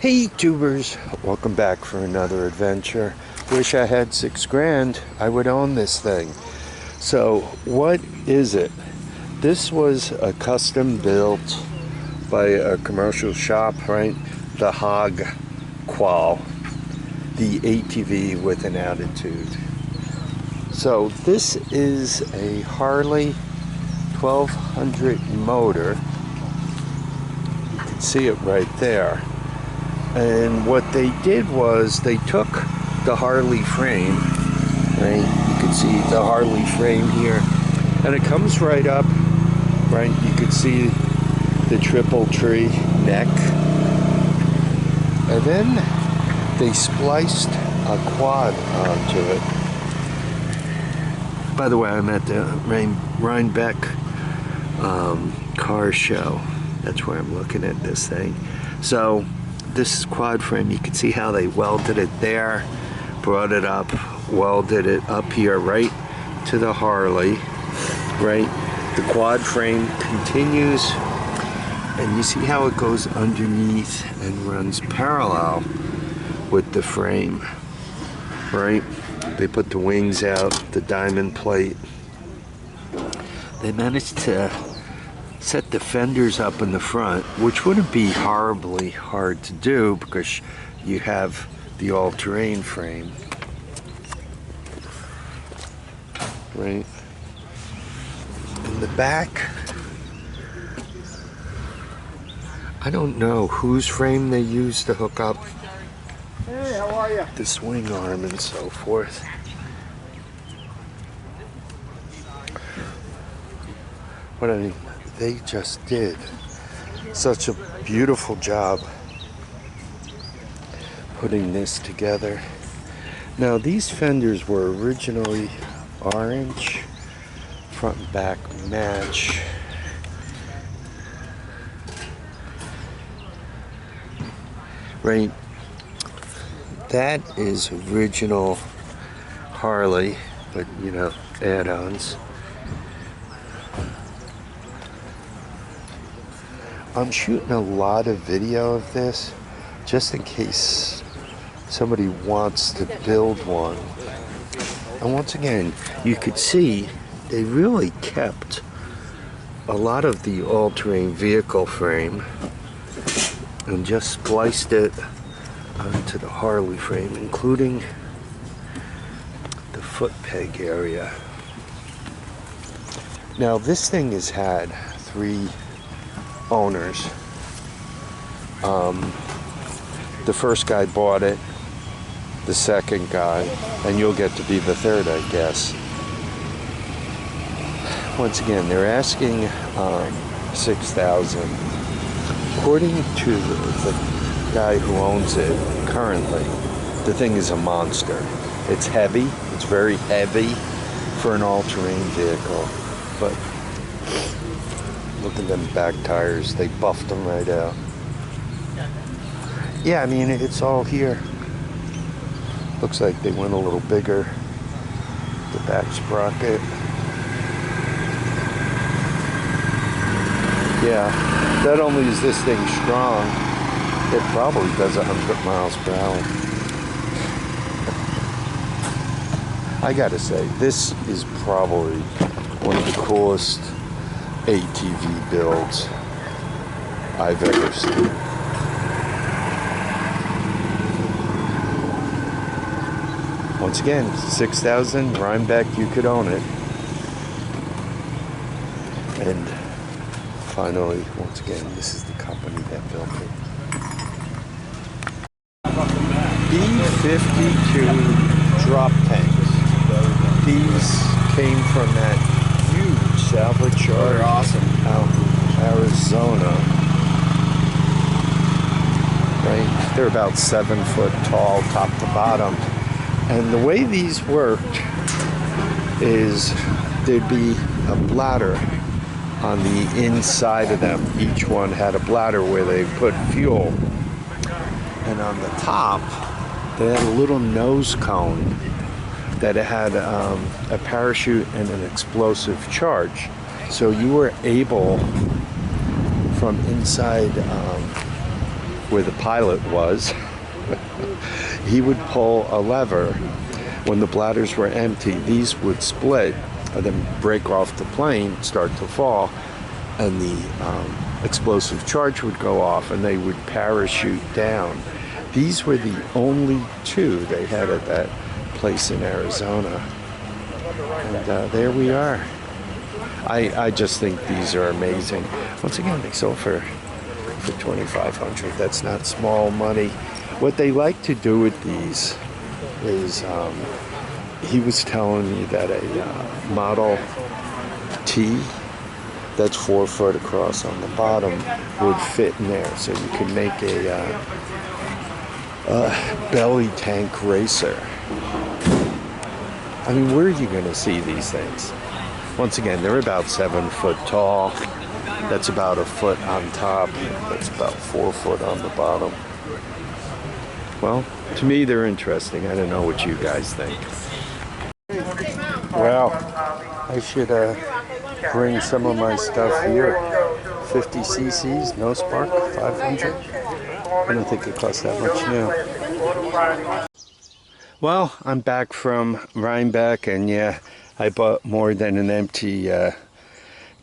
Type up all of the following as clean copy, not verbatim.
Hey tubers, welcome back for another adventure. Wish I had $6 grand, I would own this thing. So what is it? This was a custom built by a commercial shop, right? The Hog Qual, the ATV with an attitude. So this is a Harley 1200 motor. You can see it right there. And what they did was they took the Harley frame, right? You can see the Harley frame here, and it comes right up, right? You can see the triple tree neck, and then they spliced a quad onto it. By the way, I'm at the Rhinebeck car show. That's where I'm looking at this thing. So this is quad frame. You can see how they welded it there, brought it up, welded it up here right to the Harley, right? The quad frame continues, and you see how it goes underneath and runs parallel with the frame, right? They put the wings out, the diamond plate. They managed to set the fenders up in the front, which wouldn't be horribly hard to do because you have the all-terrain frame, right? In the back, I don't know whose frame they used to hook up the swing arm and so forth. But I mean, they just did such a beautiful job putting this together. Now these fenders were originally orange, front and back match. Right, that is original Harley, but you know, add-ons. I'm shooting a lot of video of this just in case somebody wants to build one. And once again, you could see they really kept a lot of the all-terrain vehicle frame and just spliced it onto the Harley frame, including the foot peg area. Now this thing has had 3 owners. The first guy bought it, the second guy, and you'll get to be the third, I guess. Once again, they're asking $6,000. According to the guy who owns it currently, the thing is a monster. It's heavy, it's very heavy for an all-terrain vehicle, but look at them back tires, they buffed them right out. Yeah, I mean, it's all here. Looks like they went a little bigger. The back sprocket. Yeah, not only is this thing strong, it probably does 100 miles per hour. I gotta say, this is probably one of the coolest ATV builds I've ever seen. Once again, $6,000, Rhinebeck, you could own it. And finally, once again, this is the company that built it. B52 drop tanks. These came from that huge salvage yard. They're awesome. Out in Arizona. Right? They're about 7 foot tall, top to bottom. And the way these worked is there'd be a bladder on the inside of them. Each one had a bladder where they put fuel. And on the top, they had a little nose cone that had a parachute and an explosive charge. So you were able, from inside where the pilot was, he would pull a lever. When the bladders were empty, these would split and then break off the plane, start to fall, and the explosive charge would go off and they would parachute down. These were the only two they had at that place in Arizona. And there we are. I just think these are amazing. Once again, they sold for $2,500. That's not small money. What they like to do with these is, he was telling me that a Model T that's 4 foot across on the bottom would fit in there, so you could make a belly tank racer. I mean, where are you going to see these things? Once again, they're about 7 foot tall. That's about a foot on top. That's about 4 foot on the bottom. Well, to me, they're interesting. I don't know what you guys think. Well, I should bring some of my stuff here. 50 cc's, no spark, 500. I don't think it costs that much now. Well, I'm back from Rhinebeck, and yeah, I bought more than an empty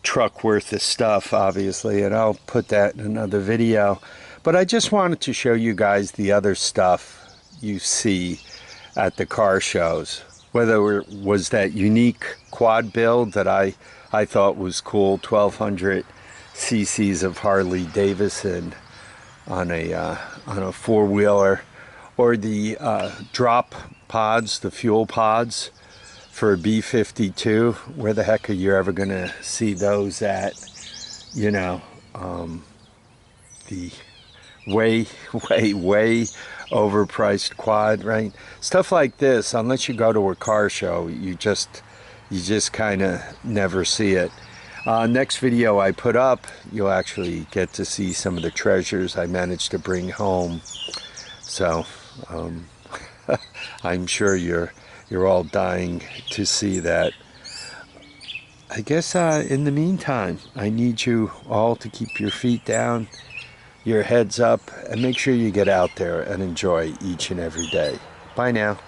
truck worth of stuff, obviously, and I'll put that in another video. But I just wanted to show you guys the other stuff you see at the car shows. Whether it was that unique quad build that I thought was cool, 1200 cc's of Harley Davidson on a four-wheeler, or the drop pods, the fuel pods for a B52. Where the heck are you ever gonna see those at? You know, the way overpriced quad, right? Stuff like this, unless you go to a car show, you just kind of never see it. Next video I put up, you'll actually get to see some of the treasures I managed to bring home. So I'm sure you're all dying to see that. I guess in the meantime, I need you all to keep your feet down, your heads up, and make sure you get out there and enjoy each and every day. Bye now.